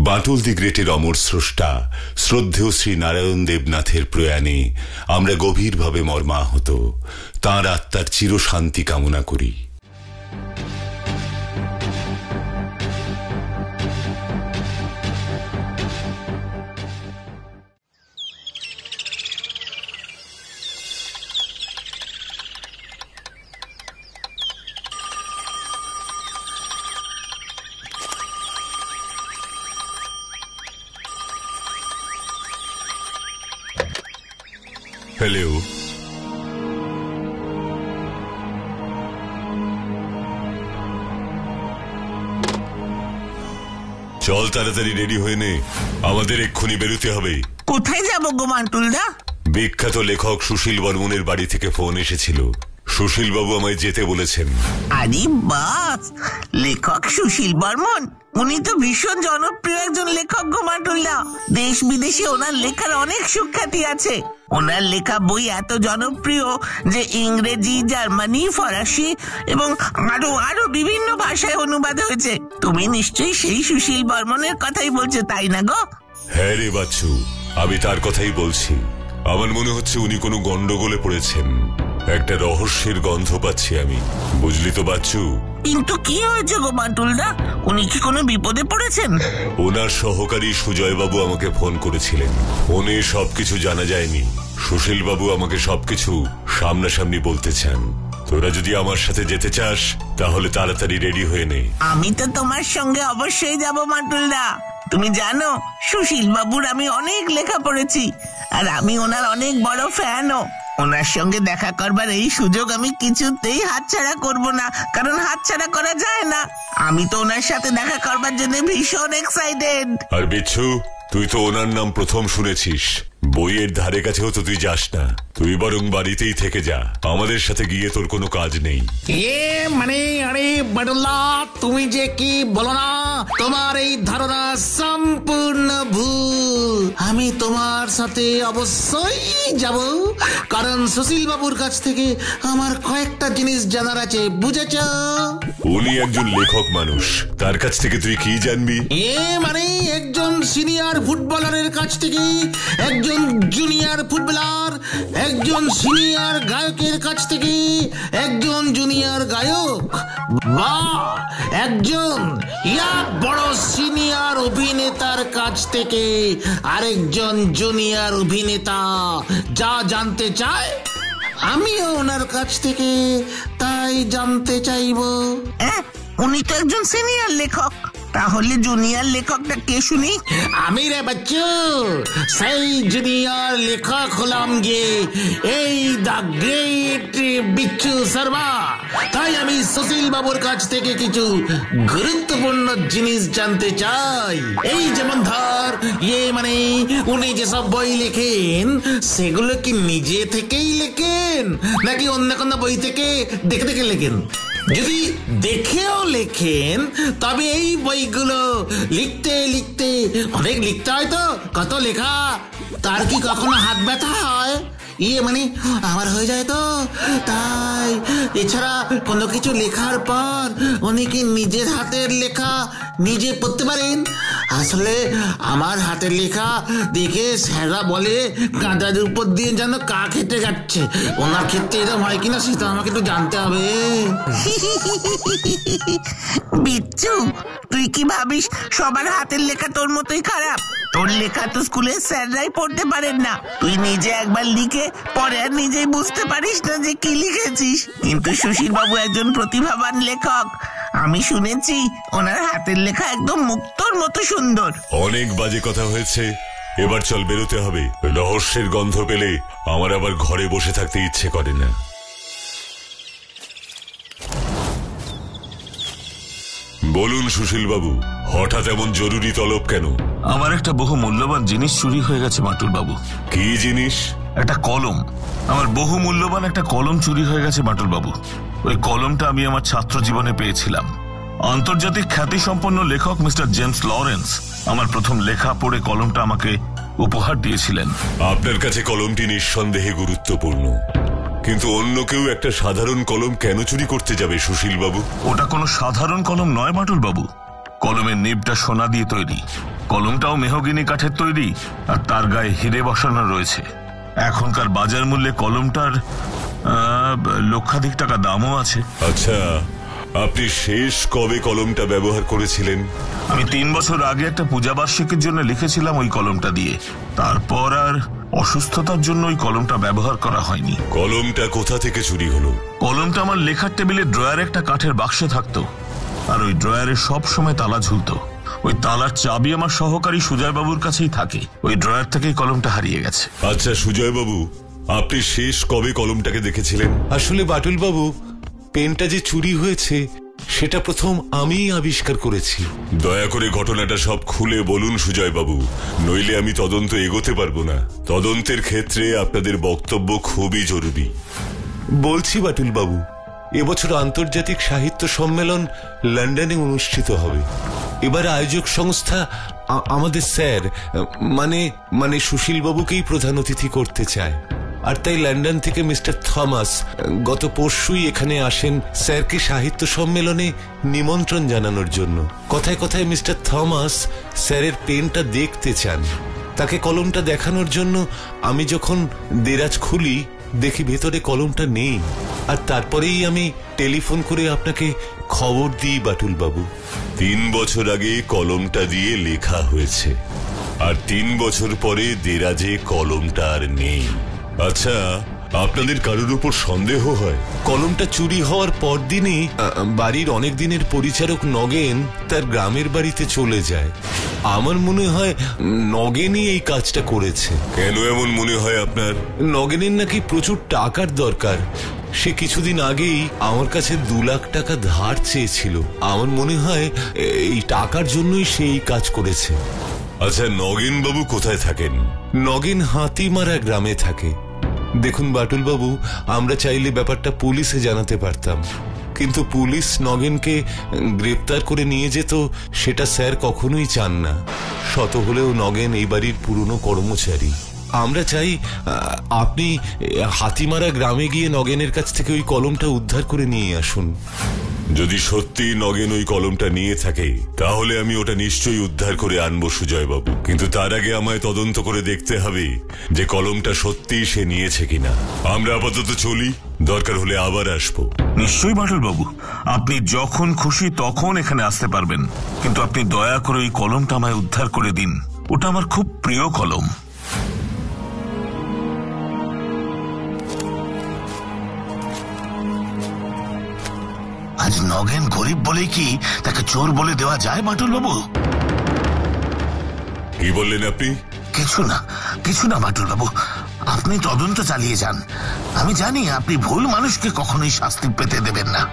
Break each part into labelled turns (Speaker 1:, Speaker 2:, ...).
Speaker 1: বাটুল দি গ্রেটের অমর স্রষ্টা শ্রদ্ধেয় শ্রী নারায়ণ দেবনাথের প্রয়াণে আমরা গভীরভাবে মর্মাহত। তাঁর আত্মার চিরশান্তি কামনা করি। হ্যালো, চল তাড়াতাড়ি রেডি হয়ে নে, আমাদের এক্ষুনি বেরোতে হবে।
Speaker 2: কোথায় যাবো গো মান্টুলদা?
Speaker 1: বিখ্যাত লেখক সুশীল বর্মনের বাড়ি থেকে ফোন এসেছিল। সুশীল বাবু আমায় যেতে বলেছেন।
Speaker 2: আরে বাস, লেখক সুশীল বর্মন, উনি তো ভীষণ জনপ্রিয় একজন লেখক গো মান্টুলদা। দেশ বিদেশে ওনার লেখার অনেক সুখ্যাতি আছে। ওনার লেখা বই এত জনপ্রিয় যে ইংরেজি, জার্মানি, ফরাসি এবং আরো বিভিন্ন ভাষায় অনুবাদ হয়েছে। তুমি নিশ্চয়ই সেই সুশীল বর্মনের কথাই বলছো, তাই না গো?
Speaker 1: হ্যাঁ রে বাচ্চু, আমি তার কথাই বলছি। আমার মনে হচ্ছে উনি কোনো গন্ডগোলে পড়েছেন। একটা রহস্যের গন্ধ পাচ্ছি আমি, বুঝলি তো বাচ্চু?
Speaker 2: কিন্তু কি হয়েছে গো মান্টুলদা? উনি কি কোনো বিপদে পড়েছেন?
Speaker 1: ওনার সহকারী সুজয় বাবু আমাকে ফোন করেছিলেন। ফোনে সবকিছু জানা যায়নি। সুশীল বাবু আমাকে সবকিছু সামনাসামনি বলতে চান। তোরা যদি আমার সাথে যেতে চাস তাহলে তাড়াতাড়ি রেডি হয়ে নে।
Speaker 2: আমি তো তোমার সঙ্গে অবশ্যই যাব মান্টুলদা। তুমি জানো সুশীল বাবুর আমি অনেক লেখা পড়েছি, আর আমি ওনার অনেক বড় ফ্যানও। ওনার সঙ্গে দেখা করবার এই সুযোগ আমি কিছুতেই হাতছাড়া করব না, কারণ হাতছাড়া করা যায় না। আমি তো ওনার সাথে দেখা করবার জন্য ভীষণ এক্সাইটেড।
Speaker 1: আর বিচ্ছু, তুই তো ওনার নাম প্রথম শুনেছিস। বইয়ের ধারে কাছেও তো তুই যাস না। তুই বরং বাড়িতেই থেকে যা, আমাদের সাথে গিয়ে তোর কোনো কাজ নেই।
Speaker 3: আরে বাটুল্লা, তুমি যে কি বলো না, তোমার এই ধারণা সম্পূর্ণ ভুল। আমি তোমার সাথে অবশ্যই যাব, কারণ সুশীল বাবুর কাছ থেকে আমার কয়েকটা জিনিস জানার আছে, বুঝেছ?
Speaker 1: উনি একজন লেখক মানুষ, তার কাছ থেকে তুই কি জানবি?
Speaker 3: একজন সিনিয়র ফুটবলারের কাছ থেকে, একজন জুনিয়র ফুটবলার, একজন সিনিয়র গায়কের কাছ থেকে, একজন জুনিয়র গায়ক, বা একজন বড় সিনিয়র অভিনেতার কাছ থেকে আরেকজন জুনিয়র অভিনেতা যা জানতে চায় আমিও ওনার কাছ থেকে তাই জানতে চাইবো।
Speaker 2: উনি তো একজন সিনিয়র লেখক, তাহলে জুনিয়র লেখকটা কে শুনি?
Speaker 3: আমি রে বাচ্চু, সেই জুনিয়র লেখক হলাম গিয়ে এই দ্য গ্রেট বিচ্ছু শর্মা। তাই আমি সুশীল বাবুর কাছ থেকে কিছু গুরুত্বপূর্ণ জিনিস জানতে চাই। এই যেমন ধর, উনি যেসব বই লেখেন সেগুলো কি নিজে থেকেই লেখেন নাকি অন্য কোনো বই থেকে দেখে দেখে লেখেন? যদি দেখেও লেখেন তবে এই বইগুলো লিখতে লিখতে অনেক লিখতে হয় তো, কত লেখা, তার কি কখনো হাত ব্যথা হয়? আমার হয়ে যায় তো। তাই এছাড়া কোনো কিছু লেখার পর উনি কি নিজের হাতের লেখা নিজে পড়তে পারেন? আসলে আমার হাতের লেখা দেখে স্যাররা বলে গাঁদার উপর দিয়ে যেন কাক হেঁটে যাচ্ছে। ওনার ক্ষেত্রে এরকম হয় কিনা সেটা আমাকে একটু জানতে হবে।
Speaker 2: বিচ্ছু, তুই কি ভাবিস সবার হাতের লেখা তোর মতোই খারাপ? তোর লেখা তো স্কুলের স্যাররাই পড়তে পারেন না। তুই নিজে একবার লিখে পরে আর নিজেই বুঝতে পারিস না যে কি লিখেছিস। কিন্তু সুশীল বাবু একজন প্রতিভাবান লেখক, আমি শুনেছি ওনার হাতের লেখা একদম মুক্তোর মতো সুন্দর।
Speaker 1: অনেক বাজে কথা হয়েছে, এবার চল বেরোতে হবে। রহস্যের গন্ধ পেলে আমার আবার ঘরে বসে থাকতে ইচ্ছে করে না। বলুন সুশীল বাবু, হঠাৎ এমন জরুরি তলব কেন?
Speaker 4: আমার একটা বহু মূল্যবান জিনিস চুরি হয়ে গেছে বাটুল বাবু।
Speaker 1: কি জিনিস?
Speaker 4: একটা কলম। আমার বহু মূল্যবান একটা কলম চুরি হয়ে গেছে বাটুল বাবু। ওই কলমটা আমি আমার ছাত্র জীবনে পেয়েছিলাম। আন্তর্জাতিক খ্যাতিসম্পন্ন লেখক মিস্টার জেমস লরেন্স আমার প্রথম লেখা পড়ে কলমটা আমাকে উপহার দিয়েছিলেন।
Speaker 1: আপনার কাছে কলমটি নিঃসন্দেহে গুরুত্বপূর্ণ, কিন্তু অন্য কেউ একটা সাধারণ কলম কেন চুরি করতে যাবে সুশীল বাবু?
Speaker 4: ওটা কোনো সাধারণ কলম নয় বাটুল বাবু, কলমের নিবটা সোনা দিয়ে তৈরি, কলমটাও মেহগিনি কাঠের তৈরি, আর তার গায়ে হিরে বসানো রয়েছে। এখনকার বাজার মূল্যে কলমটার লক্ষাধিক টাকা দামও আছে।
Speaker 1: আচ্ছা, আপনি শেষ কবে কলমটা ব্যবহার করেছিলেন?
Speaker 4: আমি 3 বছর আগে একটা পূজাবার্ষিকীর জন্য লিখেছিলাম ওই কলমটা দিয়ে। তারপর আর অসুস্থতার জন্য ওই কলমটা ব্যবহার করা হয়নি।
Speaker 1: কলমটা কোথা থেকে চুরি হলো?
Speaker 4: কলমটা আমার লেখার টেবিলের ড্রয়ারে একটা কাঠের বাক্সে থাকতো, আর ওই ড্রয়ারে সব সময় তালা ঝুলতো। ওই তালার চাবি আমার সহকারী সুজয় বাবুর কাছেই থাকে। ওই ড্রয়ার থেকেই কলমটা হারিয়ে গেছে।
Speaker 1: আচ্ছা সুজয় বাবু, আপনি শেষ কবে কলমটাকে দেখেছিলেন?
Speaker 5: আসলে বাটুল বাবু, পেনটা যে চুরি হয়েছে সেটা প্রথম আমিই আবিষ্কার করেছি।
Speaker 1: দয়া করে ঘটনাটা সব খুলে বলুন সুজয় বাবু, নইলে আমি তদন্ত এগোতে পারবো না। তদন্তের ক্ষেত্রে আপনাদের বক্তব্য খুবই জরুরি।
Speaker 5: বলছি বাটুল বাবু, এবছর আন্তর্জাতিক সাহিত্য সম্মেলন লন্ডনে অনুষ্ঠিত হবে। এবার আয়োজক সংস্থা আমাদের স্যার মানে সুশীল বাবুকেই প্রধান অতিথি করতে চায়। আর তাই লন্ডন থেকে মিস্টার থমাস গত পরশুই এখানে আসেন স্যারকে সাহিত্য সম্মেলনে নিমন্ত্রণ জানানোর জন্য। কথায় কথায় মিস্টার থমাস স্যারের পেনটা দেখতে চান। তাকে কলমটা দেখানোর জন্য আমি যখন দেরাজ খুলি, দেখি ভেতরে কলমটা নেই। আর তারপরেই আমি টেলিফোন করে আপনাকে খবর দিই বাটুল বাবু।
Speaker 1: 3 বছর আগে কলমটা দিয়ে লেখা হয়েছে, আর 3 বছর পরে দেরাজে কলমটা আর নেই। আচ্ছা, আপনাদের কারোর উপর সন্দেহ হয়?
Speaker 5: কলমটা চুরি হওয়ার পরদিনই বাড়ির অনেক দিনের পরিচারক নগেন তার গ্রামের বাড়িতে চলে যায়। আমার মনে হয় নগেনই এই কাজটা করেছে।
Speaker 1: কেন এমন মনে হয় আপনার?
Speaker 5: নগেনের নাকি প্রচুর টাকার দরকার। সে কিছুদিন আগেই আমার কাছে 2 লাখ টাকা ধার চেয়েছিল। আমার মনে হয় এই টাকার জন্যই সে এই কাজ করেছে।
Speaker 1: আচ্ছা, নগেন বাবু কোথায় থাকেন?
Speaker 5: নগেন হাতিমারা গ্রামে থাকে। দেখুন বাটুল বাবু, আমরা চাইলে ব্যাপারটা পুলিশে জানাতে পারতাম, কিন্তু পুলিশ নগেনকে গ্রেপ্তার করে নিয়ে যেত, সেটা স্যার কখনোই চান না। শত হলেও নগেন এই বাড়ির পুরনো কর্মচারী। আমরা চাই আপনি হাতিমারা গ্রামে গিয়ে নগেনের কাছ থেকে ওই কলমটা উদ্ধার করে নিয়ে আসুন।
Speaker 1: যদি সত্যি নগেন ওই কলমটা নিয়ে থাকে, তাহলে আমি ওটা নিশ্চয়ই উদ্ধার করে আনবো সুজয় বাবু। কিন্তু তার আগে আমায় তদন্ত করে দেখতে হবে যে কলমটা সত্যি সে নিয়েছে কিনা। আমরা আপাতত চলি, দরকার হলে আবার আসবো।
Speaker 4: নিশ্চয়ই বাটুল বাবু, আপনি যখন খুশি তখন এখানে আসতে পারবেন, কিন্তু আপনি দয়া করে ওই কলমটা আমায় উদ্ধার করে দিন। ওটা আমার খুব প্রিয় কলম।
Speaker 3: আজ নগেন গরিব বলে কি তাকে চোর বলে দেওয়া যায় বাটুল বাবু?
Speaker 1: কি বললেন আপনি?
Speaker 3: কিছু না বাটুল বাবু, আপনি তদন্ত চালিয়ে যান। আমি জানি আপনি ভুল মানুষকে কখনোই শাস্তি পেতে দেবেন না।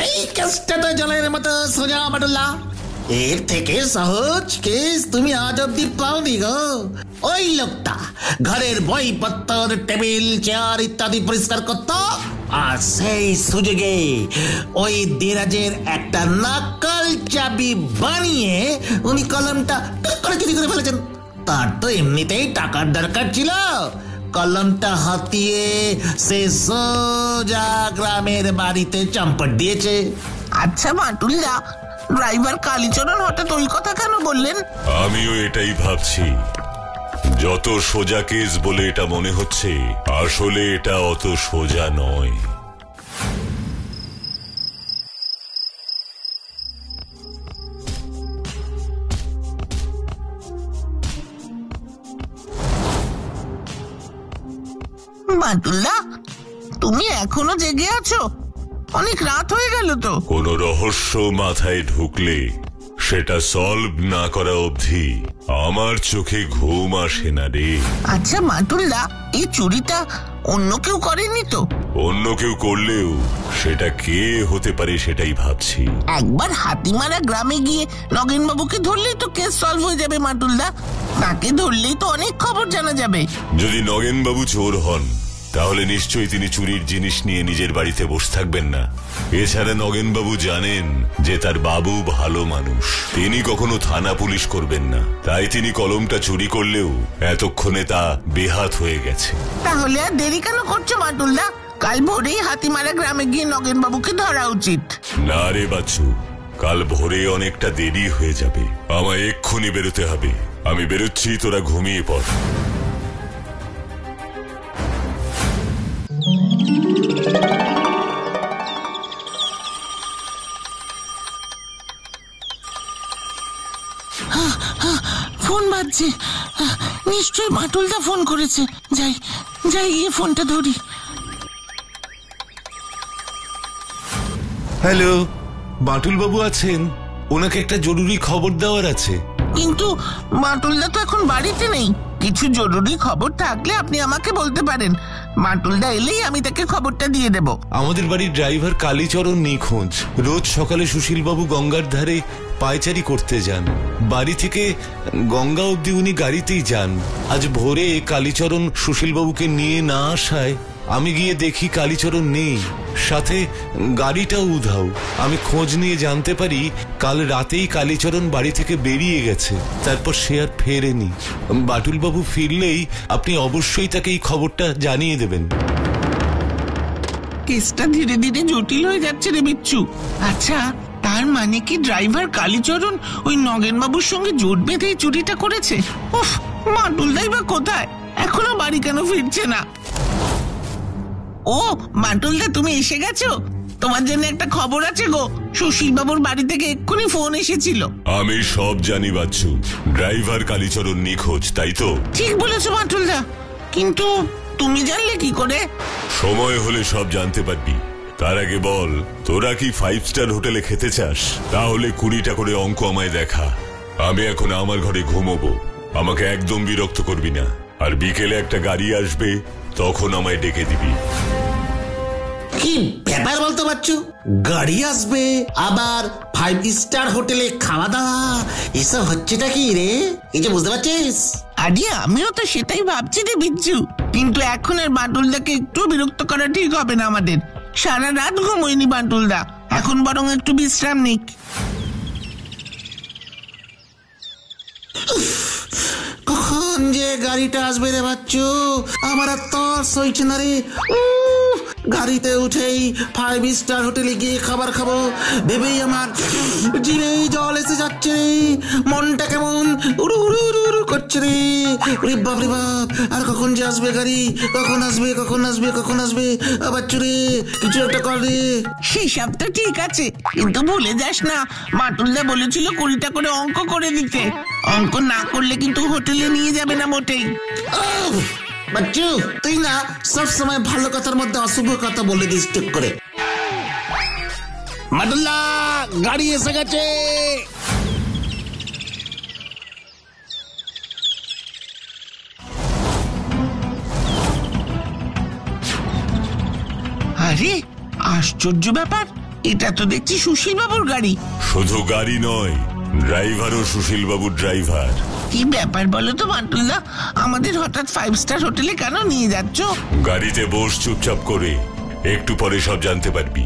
Speaker 6: এই কেসটা তো জলের মতো সোজা বাটুল্লা। এর থেকে সহজ কেস তুমি আজ অব্দি পাওনি গো। ওই লোকটা ঘরের বইপত্তর, টেবিল, চেয়ার ইত্যাদি পরিষ্কার করত, আর সেই সুযোগে ওই দেরাজের একটা নকল চাবি বানিয়ে উনি কলমটা টুক করে চুরি করে ফেলেছেন। তার তো এমনিতেই টাকার দরকার ছিল। কলমটা হাতিয়ে সে সোজা গ্রামের বাড়িতে চম্পট দিয়েছে।
Speaker 2: আচ্ছা বাটুলদা, ড্রাইভার কালীচরণ হঠাৎ ওই কথা কেন বললেন?
Speaker 1: আমিও এটাই ভাবছি। যত সোজা কেস বলে এটা মনে হচ্ছে, আসলে এটা অত সোজা নয়।
Speaker 2: বাটুলদা, তুমি এখনো জেগে আছো? অনেক রাত হয়ে গেল তো।
Speaker 1: কোনো রহস্য মাথায় ঢুকলে সেটা সলভ না করা অবধি আমার চোখে ঘুম আসে না রে।
Speaker 2: আচ্ছা বাটুলদা, এই চুরিটা অন্য কেউ করেনি তো?
Speaker 1: অন্য কেউ করলেও সেটা কে হতে পারে সেটাই ভাবছি।
Speaker 2: একবার হাতিমারা গ্রামে গিয়ে নগেন বাবুকে ধরলেই তো কেস সলভ হয়ে যাবে বাটুলদা। তাকে ধরলেই তো অনেক খবর জানা যাবে।
Speaker 1: যদি নগেন বাবু চোর হন, তাহলে নিশ্চয়ই তিনি চুরির জিনিস নিয়ে নিজের বাড়িতে বসে থাকবেন না। এছাড়া নগেনবাবু জানেন যে তার বাবু ভালো মানুষ, তিনি কখনো থানা পুলিশ করবেন না, তাই তিনি কলমটা চুরি করলেও এতক্ষণে তা বেহাত হয়ে গেছে।
Speaker 2: তাহলে আর দেরি কেন করছো বাটুলদা? কাল ভোরেই হাতিমারা গ্রামে গিয়ে নগেন বাবুকে ধরা উচিত।
Speaker 1: না রে বাচ্চু, কাল ভোরে অনেকটা দেরি হয়ে যাবে, আমায় এক্ষুনি বেরোতে হবে। আমি বেরোচ্ছি, তোরা ঘুমিয়ে পড়।
Speaker 2: ফোন বাজছে, নিশ্চয়ই বাটুলদা ফোন করেছে। যাই যাই গিয়ে ফোনটা ধরি।
Speaker 5: হ্যালো, বাটুল বাবু আছেন? ওনাকে একটা জরুরি খবর দেওয়ার আছে।
Speaker 2: কিন্তু বাটুলদা তো এখন বাড়িতে নেই। কিছু জরুরি খবর থাকলে আপনি আমাকে বলতে পারেন, বাটুলদা এলেই আমি তাকে খবরটা দিয়ে দেব।
Speaker 5: আমাদের বাড়ির ড্রাইভার কালীচরণ নিখোঁজ। রোজ সকালে সুশীল বাবু গঙ্গার ধারে পায়চারি করতে যান, বাড়ি থেকে গঙ্গা অব্দি উনি গাড়িতেই যান। আজ ভোরে কালীচরণ সুশীল বাবুকে নিয়ে না আসায় আমি গিয়ে দেখি কালীচরণ নেই, সাথে গাড়িটাও উধাও। আমি খোঁজ নিয়ে জানতে পারি কাল রাতেই কালীচরণ বাড়ি থেকে বেরিয়ে গেছে, তারপর সে আর ফেরেনি। বাটুল বাবু ফিরলেই আপনি অবশ্যই তাকে এই খবরটা জানিয়ে দেবেন।
Speaker 2: কেসটা ধীরে ধীরে জটিল হয়ে যাচ্ছে রে বিচ্ছু। আচ্ছা, তার মানে কি ড্রাইভার কালীচরণ ওই নগেন বাবুর সঙ্গে জোট বেঁধে চুরিটা করেছে? উফ, বাটুলদাই বা কোথায়? এখনো বাড়ি কেন ফিরছে না? ও বাটুলদা, তুমি এসে গেছো? তোমার জন্য একটা খবর আছে গো। সুশীল বাবুর বাড়ি থেকে এক্ষুনি ফোন এসেছিল।
Speaker 1: আমি সব জানি বাচ্চু, ড্রাইভার কালীচরণ নিখোঁজ, তাই তো?
Speaker 2: ঠিক বলেছো বাটুলদা, কিন্তু তুমি জানলে কি করে?
Speaker 1: সময় হলে সব জানতে পারবি। তার আগে বল, তোরা কি 5 স্টার হোটেলে খেতে চাস? তাহলে 20টা করে অঙ্ক আমায় দেখা। আমি এখন আমার ঘরে ঘুমোবো, আমাকে একদম বিরক্ত করবি না। আর বিকেলে একটা গাড়ি আসবে, তখন আমায় ডেকে দিবি।
Speaker 6: কি ব্যাপার বলতে পারছো? গাড়ি আসবে, আবার 5 স্টার হোটেলে খাওয়া দাওয়া, এসব হচ্ছেটা কি রে? এই যে বুঝতে পারছিস?
Speaker 2: আরে আমিও তো সেটাই ভাবছি রে বিচ্ছু, কিন্তু এখন আর বাটুলদাকে একটু বিরক্ত করা ঠিক হবে না আমাদের। সারা রাত ঘুমোয়নি বাটুলদা, এখন বরং একটু বিশ্রাম নিক।
Speaker 6: কখন যে গাড়িটা আসবে রে বাচ্চু, আমার আর তর সইছে না রে। গাড়িতে উঠেই 5 স্টার হোটেলে গিয়ে খাবার খাবো ভেবেই আমার জিভেই জল এসে যাচ্ছে রে। মনটা কেমন উড়ু উড়ু উড়ু উড়ু করছে রে। রে বাপ রে বাপ, আর কখন যে আসবে গাড়ি? কখন আসবে, কখন আসবে, কখন আসবে? বাচ্চু রে, কিছু একটা কর রে।
Speaker 2: সেই সব তো ঠিক আছে, কিন্তু ভুলে যাস না, বাটুলদা বলেছিল 20টা করে অঙ্ক করে দিতে। অঙ্ক না করলে কিন্তু হোটেলে নিয়ে যাবে না মোটেই।
Speaker 6: বাচ্চু, তুই না সব সময় ভালো কথার মধ্যে অশুভ কথা বলে দিস ঠিক করে।
Speaker 3: বাটুল্লা, গাড়ি এসে গেছে।
Speaker 2: আরে আশ্চর্য ব্যাপার, এটা তো দেখছি সুশীল বাবুর গাড়ি।
Speaker 1: শুধু গাড়ি নয়, ড্রাইভারও সুশীল বাবুর ড্রাইভার।
Speaker 2: কি ব্যাপার বলো তো বাটুলদা, আমাদের হঠাৎ 5 স্টার হোটেলে কেন নিয়ে যাচ্ছ?
Speaker 1: গাড়িতে বস চুপচাপ করে, একটু পরে সব জানতে পারবি।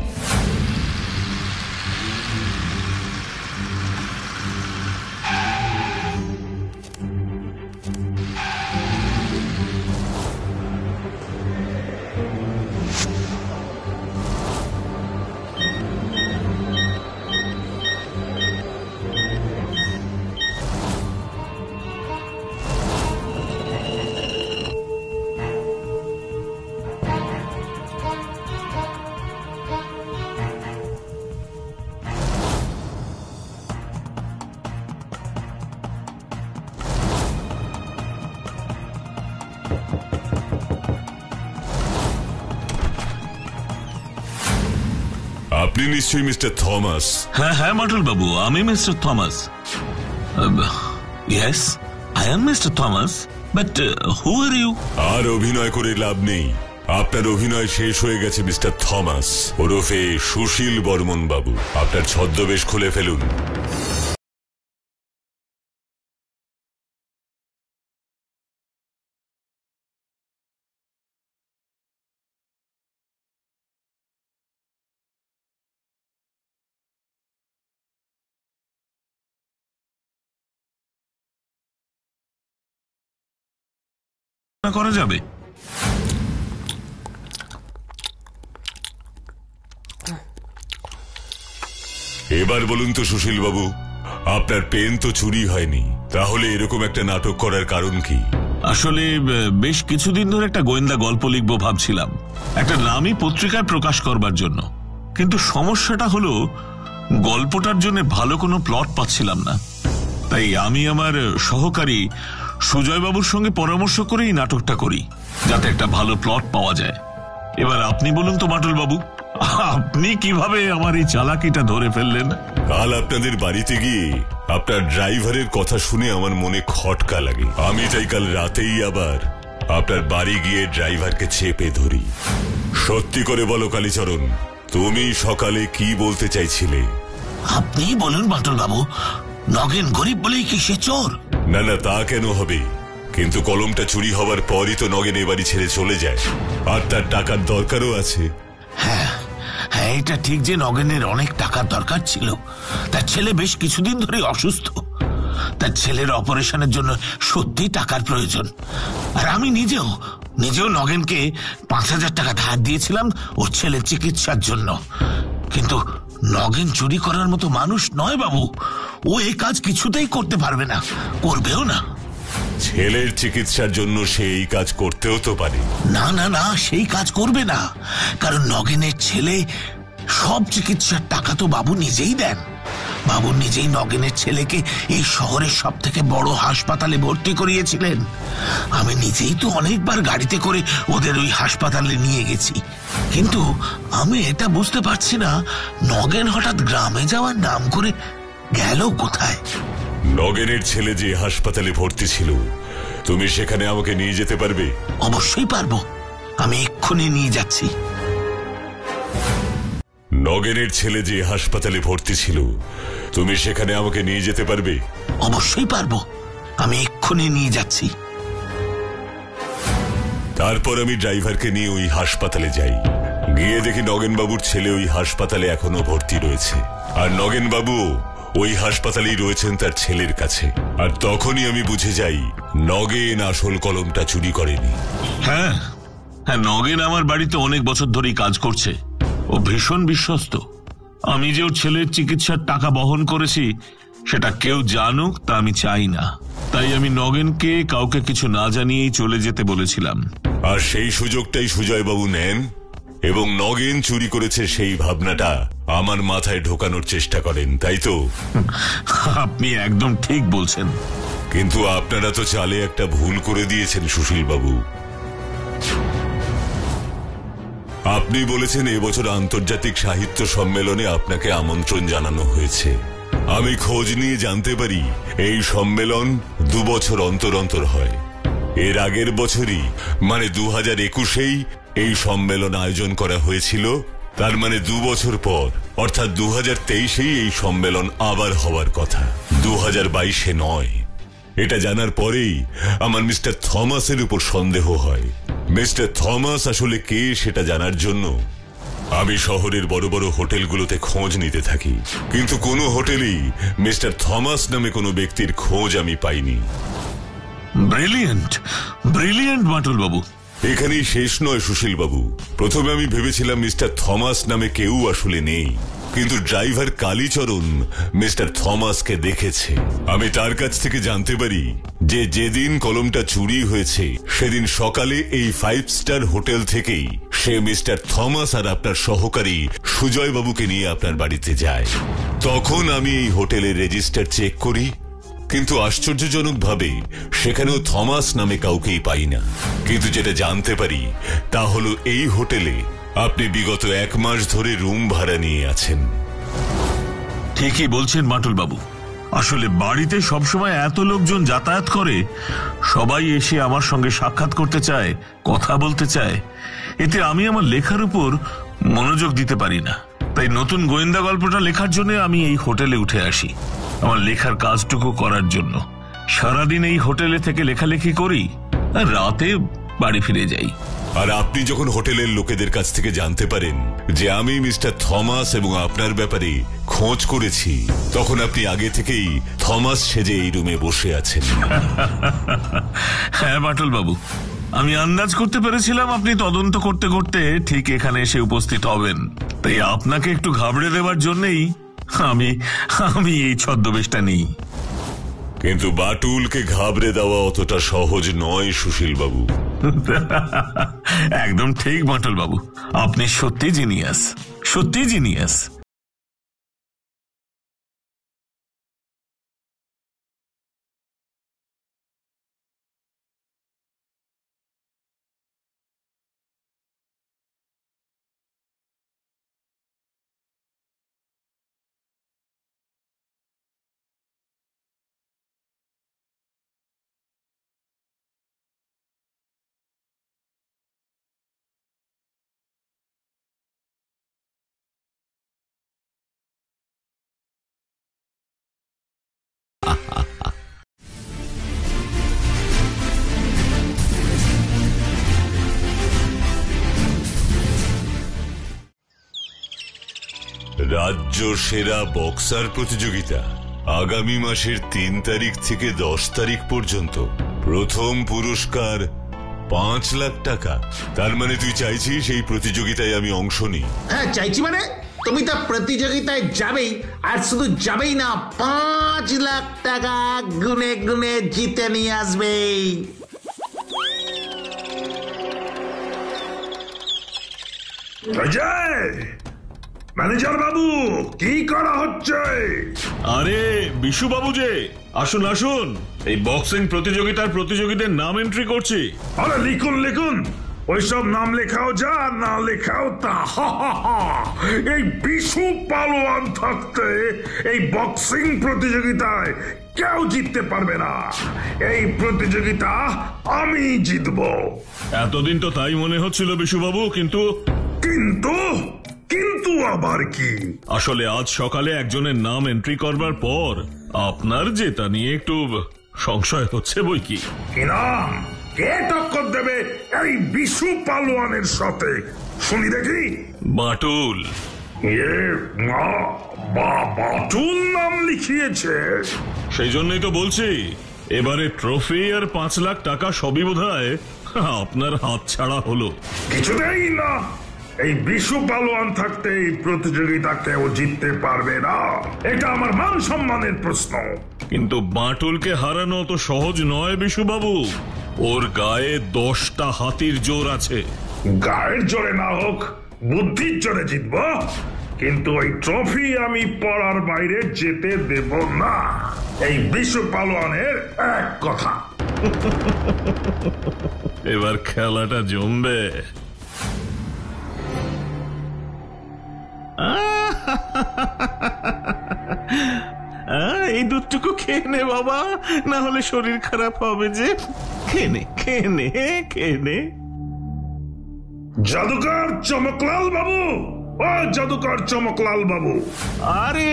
Speaker 1: আপনি নিশ্চয়ই মিস্টার থমাস?
Speaker 4: হ্যাঁ হ্যাঁ বাটুল বাবু, আমি mister Thomas. Yes, I am mister Thomas, but who are you?
Speaker 1: আর অভিনয় করে লাভ নেই, আপনার অভিনয় শেষ হয়ে গেছে মিস্টার থমাস ওরফে সুশীল বর্মন বাবু। আপনার ছদ্মবেশ খুলে ফেলুন।
Speaker 4: করা যাবে?
Speaker 1: এবার বলুন তো সুশীল বাবু, আপনার পেন তো চুরি হয়নি, তাহলে এরকম একটা নাটক করার কারণ কি?
Speaker 4: আসলে বেশ কিছুদিন ধরে একটা গোয়েন্দা গল্প লিখবো ভাবছিলাম, একটা নামী পত্রিকায় প্রকাশ করবার জন্য। কিন্তু সমস্যাটা হলো গল্পটার জন্য ভালো কোনো প্লট পাচ্ছিলাম না। তাই আমি আমার সহকারী সুজয়বাবুর সঙ্গে পরামর্শ করেই নাটকটা করি, যাতে একটা ভালো প্লট পাওয়া যায়। এবার আপনি বলুন তো বাটুল বাবু, আপনি কিভাবে আমার এই চালাকিটা ধরে ফেললেন?
Speaker 1: কাল আপনাদের বাড়িতে গিয়ে আপনার ড্রাইভারের কথা শুনে আমার মনে খটকা লাগে। আমি তাই কাল রাতেই আবার আপনার বাড়ি গিয়ে ড্রাইভারকে চেপে ধরি। সত্যি করে বলো কালীচরণ, তুমি সকালে কি বলতে চাইছিলে?
Speaker 6: আপনি বলুন বাটুল বাবু, নগেন গরিব বলেই কি সে চোর?
Speaker 1: না না, তা কেন হবে? কিন্তু কলমটা চুরি হবার পরই তো নগেন এ বাড়ি ছেড়ে চলে যায়, আর তার টাকার দরকারও আছে।
Speaker 6: হ্যাঁ, এটা ঠিক যে নগেনের অনেক টাকার দরকার ছিল। তার ছেলে বেশ কিছুদিন ধরে অসুস্থ, তার ছেলের অপারেশনের জন্য সত্যি টাকার প্রয়োজন। আর আমি নিজেও নগেনকে 5,000 টাকা ধার দিয়েছিলাম ওর ছেলের চিকিৎসার জন্য। কিন্তু নগেন চুরি করার মতো মানুষ নয় বাবু, ও এই কাজ কিছুতেই করতে পারবে না, করবেও না।
Speaker 1: ছেলের চিকিৎসার জন্য সে এই কাজ করতেও তো পারে।
Speaker 6: না না না, সেই কাজ করবে না, কারণ নগেনের ছেলে সব চিকিৎসার টাকা তো বাবু নিজেই দেন। বাবু নিজেই নগেনের ছেলেকে এই শহরের সব থেকে বড় হাসপাতালে ভর্তি করিয়েছিলেন। আমি নিজেই তো অনেকবার গাড়িতে করে ওদের ওই হাসপাতালে নিয়ে গেছি। কিন্তু আমি এটা বুঝতে পারছি না, নগেন হঠাৎ গ্রামে যাওয়ার নাম করে গেল কোথায়?
Speaker 1: নগেনের ছেলে যে হাসপাতালে ভর্তি ছিল, তুমি সেখানে আমাকে নিয়ে যেতে পারবে?
Speaker 6: অবশ্যই পারবো, আমি এক্ষুনি নিয়ে যাচ্ছি।
Speaker 1: নগেনের ছেলে যে হাসপাতালে ভর্তি ছিল, তুমি সেখানে আমাকে নিয়ে যেতে পারবে?
Speaker 6: অবশ্যই পারবো, আমি এক্ষুনি নিয়ে যাচ্ছি।
Speaker 1: তারপর আমি ড্রাইভারকে নিয়ে ওই হাসপাতালে যাই। গিয়ে দেখি নগেনবাবুর ছেলে ওই হাসপাতালে এখনো ভর্তি রয়েছে, আর নগেনবাবু ওই হাসপাতালেই রয়েছেন তার ছেলের কাছে। আর তখনই আমি বুঝে যাই নগেন আসল কলমটা চুরি করেনি।
Speaker 4: হ্যাঁ, নগেন আমার বাড়িতে অনেক বছর ধরেই কাজ করছে। ও ভীষণ বিশ্বস্ত। আমি যে ওর ছেলের চিকিৎসার টাকা বহন করেছি সেটা কেউ জানুক তা আমি চাই না। তাই আমি নগেনকে কাউকে কিছু না জানিয়েই চলে যেতে বলেছিলাম।
Speaker 1: আর সেই সুযোগটাই সুজয়বাবু নেন এবং নগেন চুরি করেছে সেই ভাবনাটা আমার মাথায় ঢোকানোর চেষ্টা করেন, তাই তো?
Speaker 4: আপনি একদম ঠিক বলছেন।
Speaker 1: কিন্তু আপনারা তো চালে একটা ভুল করে দিয়েছেন সুশীল বাবু। আপনি বলেছেন এবছর আন্তর্জাতিক সাহিত্য সম্মেলনে আপনাকে আমন্ত্রণ জানানো হয়েছে। আমি খোঁজ নিয়ে জানতে পারি এই সম্মেলন 2 বছর অন্তর অন্তর হয়। এর আগের বছরই মানে 2021-এই এই সম্মেলন আয়োজন করা হয়েছিল। তার মানে 2 বছর পর অর্থাৎ 2023-এই এই সম্মেলন আবার হওয়ার কথা, 2022-এ নয়। এটা জানার পরেই আমার মিস্টার থমাসের উপর সন্দেহ হয়। মিস্টার থমাস আসলে কে সেটা জানার জন্য আমি শহরের বড় বড় হোটেলগুলোতে খোঁজ নিতে থাকি, কিন্তু কোনো হোটেলেই মিস্টার থমাস নামে কোনো ব্যক্তির খোঁজ আমি পাইনি।
Speaker 4: ব্রিলিয়েন্ট, ব্রিলিয়েন্ট বাটুল বাবু।
Speaker 1: এখানেই শেষ নয় সুশীল বাবু। প্রথমে আমি ভেবেছিলাম মিস্টার থমাস নামে কেউ আসলে নেই, কিন্তু ড্রাইভার কালীচরণ মিস্টার থমাসকে দেখেছে। আমি তার কাছ থেকে জানতে পারি যে যেদিন কলমটা চুরি হয়েছে সেদিন সকালে এই 5 স্টার হোটেল থেকেই সে মিস্টার থমাস আর আপনার সহকারী সুজয় বাবুকে নিয়ে আপনার বাড়িতে যায়। তখন আমি এই হোটেলের রেজিস্টার চেক করি, কিন্তু আশ্চর্যজনকভাবে সেখানেও থমাস নামে কাউকেই পাই না। কিন্তু যেটা জানতে পারি তা হলো এই হোটেলে আপনি বিগত 1 মাস ধরে রুম ভাড়া নিয়ে আছেন।
Speaker 4: ঠিকই বলছেন বাটুল বাবু। আসলে বাড়িতে সবসময় এত লোকজন যাতায়াত করে, সবাই এসে আমার সঙ্গে সাক্ষাৎ করতে চায়, কথা বলতে চায়। এতে আমি আমার লেখার উপর মনোযোগ দিতে পারি না। তাই নতুন গোয়েন্দা গল্পটা লেখার জন্য আমি এই হোটেলে উঠে আসি, আমার লেখার কাজটুকু করার জন্য। সারাদিন এই হোটেলে থেকে লেখালেখি করি আর রাতে বাড়ি ফিরে যাই।
Speaker 1: আর আপনি যখন হোটেলের লোকেদের কাছ থেকে জানতে পারেন যে আমি মিস্টার থমাস এবং আপনার ব্যাপারে খোঁজ করেছি, তখন আপনি আগে থেকেই থমাস সেজে এই রুমে বসে আছেন।
Speaker 4: হ্যাঁ বাটুল বাবু, আমি আন্দাজ করতে পেরেছিলাম আপনি তদন্ত করতে করতে ঠিক এখানে এসে উপস্থিত হবেন, তাই আপনাকে একটু ঘাবড়ে দেওয়ার জন্যই আমি আমি এই ছদ্মবেশটা নিই।
Speaker 1: কিন্তু বাটুলকে ঘাবড়ে দেওয়া অতটা সহজ নয় সুশীল বাবু।
Speaker 4: একদম ঠিক বাটুল বাবু, আপনি সত্যি জিনিয়াস, সত্যি জিনিয়াস।
Speaker 1: রাজ্য সেরা বক্সার প্রতিযোগিতা আগামী মাসের 3 তারিখ থেকে 10 তারিখ পর্যন্ত। প্রথম পুরস্কার 5 লাখ টাকা। তার মানে তুই চাইছিস এই প্রতিযোগিতায় আমি অংশ নিই?
Speaker 6: হ্যাঁ চাইছি, মানে তুমি তো প্রতিযোগিতায় যাবেই, আর শুধু যাবেই না, 5 লাখ টাকা গুনে গুনে জিতে নিয়ে আসবে।
Speaker 7: ম্যানেজার বাবু, কি করা হচ্ছে?
Speaker 4: আরে বিশু বাবু যে, আসুন আসুন, এই বক্সিং প্রতিযোগিতার প্রতিযোগীদের নাম এন্ট্রি করছি।
Speaker 7: আরে লিখুন লিখুন, ওইসব নাম লেখাও যা, না লেখাও তা। এই বিশু পালোয়ান থাকতে এই বক্সিং প্রতিযোগিতায় কেউ জিততে পারবে না। এই প্রতিযোগিতা আমি জিতবো।
Speaker 4: এতদিন তো তাই মনে হচ্ছিল বিশু বাবু, কিন্তু
Speaker 7: কিন্তু কিন্তু আবার কি?
Speaker 4: আসলে আজ সকালে একজনের নাম এন্ট্রি করবার পর আপনার জেতা নিয়ে একটু সংশয় হচ্ছে বই কি।
Speaker 7: কি নাম? কে টক্কর দেবে এই বিশু পালোয়ানের সাথে? শুনি দেখি।
Speaker 4: বাটুল।
Speaker 7: বাটুল নাম লিখিয়েছে?
Speaker 4: সেই জন্যই তো বলছি, এবারে ট্রফি আর 5 লাখ টাকা সবই বোধহয় আপনার হাত ছাড়া হলো।
Speaker 7: কিছুতেই না, এই বিশু পালোয়ান থাকতে এই প্রতিযোগিতা কেউ জিততে পারবে না। এটা আমার মান সম্মানের প্রশ্ন।
Speaker 4: কিন্তু বাটুলকে হারানো তো সহজ নয় বিশু বাবু, ওর গায়ে 10টা হাতির জোর আছে।
Speaker 7: গায়ের জোরে না হোক, বুদ্ধির জোরে জিতব, কিন্তু ওই ট্রফি আমি পড়ার বাইরে যেতে দেব না। এই বিশু পালোয়ানের এক কথা।
Speaker 4: এবার খেলাটা জমবে। এই দুধটুকু খেয়ে নে বাবা, না হলে শরীর খারাপ হবে যে। খেয়ে নে খেয়ে নে খেয়ে নে।
Speaker 7: জাদুকর চমকলাল বাবু, ও জাদুকর চমকলাল বাবু।
Speaker 4: আরে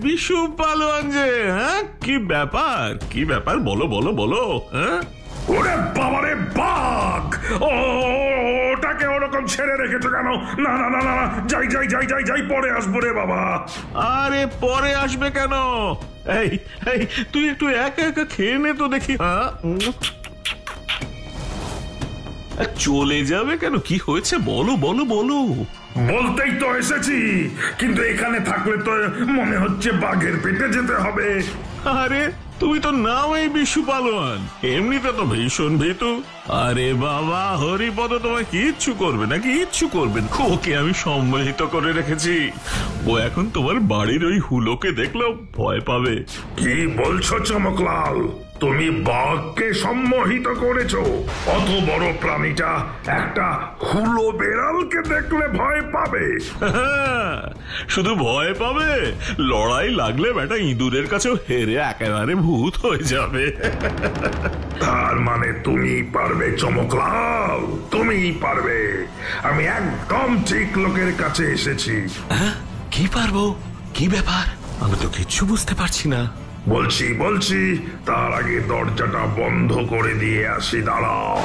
Speaker 4: বিশু পালোয়ান যে, হ্যাঁ কি ব্যাপার, কি ব্যাপার বলো বলো বলো। হ্যাঁ
Speaker 7: ওরে বাবারে বাঘ! ওটাকে ওরকম ছেড়ে রেখেছো কেন? না না না না, যাই যাই যাই যাই যাই, পরে আসবো রে বাবা।
Speaker 4: আরে পরে আসবে কেন? এই এই তুই একটু একা একা খেয়ে নে তো দেখি। চলে যাবে কেন? কি হয়েছে বলো বলো বলো।
Speaker 7: বলতেই তো এসেছি, কিন্তু এখানে থাকলে তো মনে হচ্ছে বাঘের পেটে যেতে হবে।
Speaker 4: আরে তুমি তো নাও এই বিশু পালোয়ান, এমনিতে তো ভীষণ ভীতু। আরে বাবা, হরিপদ তোমায় কিচ্ছু করবে না, কিচ্ছু করবে না। ওকে আমি সম্মিলিত করে রেখেছি, ও এখন তোমার বাড়ির ওই হুলোকে দেখলেও ভয় পাবে।
Speaker 7: কি বলছো চমকলাল? তুমি বাঘকে সম্মোহিত করেছো? অত বড় প্রাণীটা একটা হুলো বেড়ালকে দেখলে ভয় পাবে?
Speaker 4: শুধু ভয় পাবে, লড়াই লাগলে বেটা ইঁদুরের কাছেও হেরে একেবারে ভূত হয়ে যাবে।
Speaker 7: তার মানে তুমি পারবে চমকলাল, তুমি পারবে। আমি একদম ঠিক লোকের কাছে এসেছি।
Speaker 4: কি পারবো? কি ব্যাপার? আমি তো কিচ্ছু বুঝতে পারছি না।
Speaker 7: বলছি বলছি, তার আগে দরজাটা বন্ধ করে দিয়ে আসি, দাঁড়াও।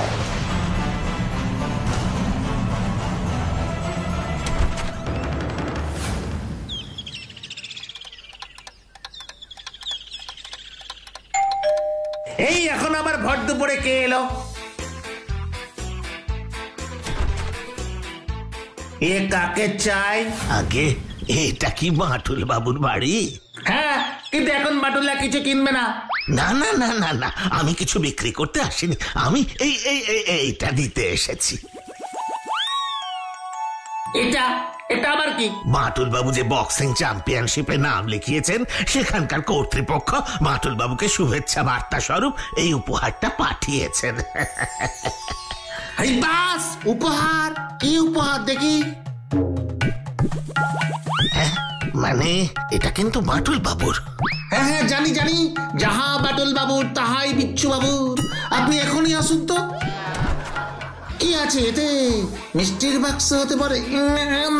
Speaker 6: এই এখন আবার ভর দুপুরে কে এলো? এ কাকে চাই?
Speaker 2: আগে এটা কি বাটুল বাবুর বাড়ি?
Speaker 6: হ্যাঁ, কিন্তু এখন বাটুল্লা কিছু কিনবে না।
Speaker 2: না না না না না, আমি কিছু বিক্রি করতে আসিনি, আমি এইটা দিতে এসেছি।
Speaker 6: এটা এটা আবার কি?
Speaker 2: বাটুল বাবু যে বক্সিং চ্যাম্পিয়নশিপে নাম লিখিয়েছেন, সেখানকার কর্তৃপক্ষ বাটুল বাবুকে শুভেচ্ছা বার্তা স্বরূপ এই উপহারটা পাঠিয়েছেন।
Speaker 6: এই বাস উপহার? কি উপহার দেখি?
Speaker 2: মানে এটা কিন্তু বাটুল বাবুর।
Speaker 6: হ্যাঁ হ্যাঁ, জানি জানি, যাহা বাটুল বাবুর তাহাই বিচ্ছু বাবুর। আপনি এখনই আসুন তো। কি আছে এতে? মিষ্টির বাক্স হতে পারে?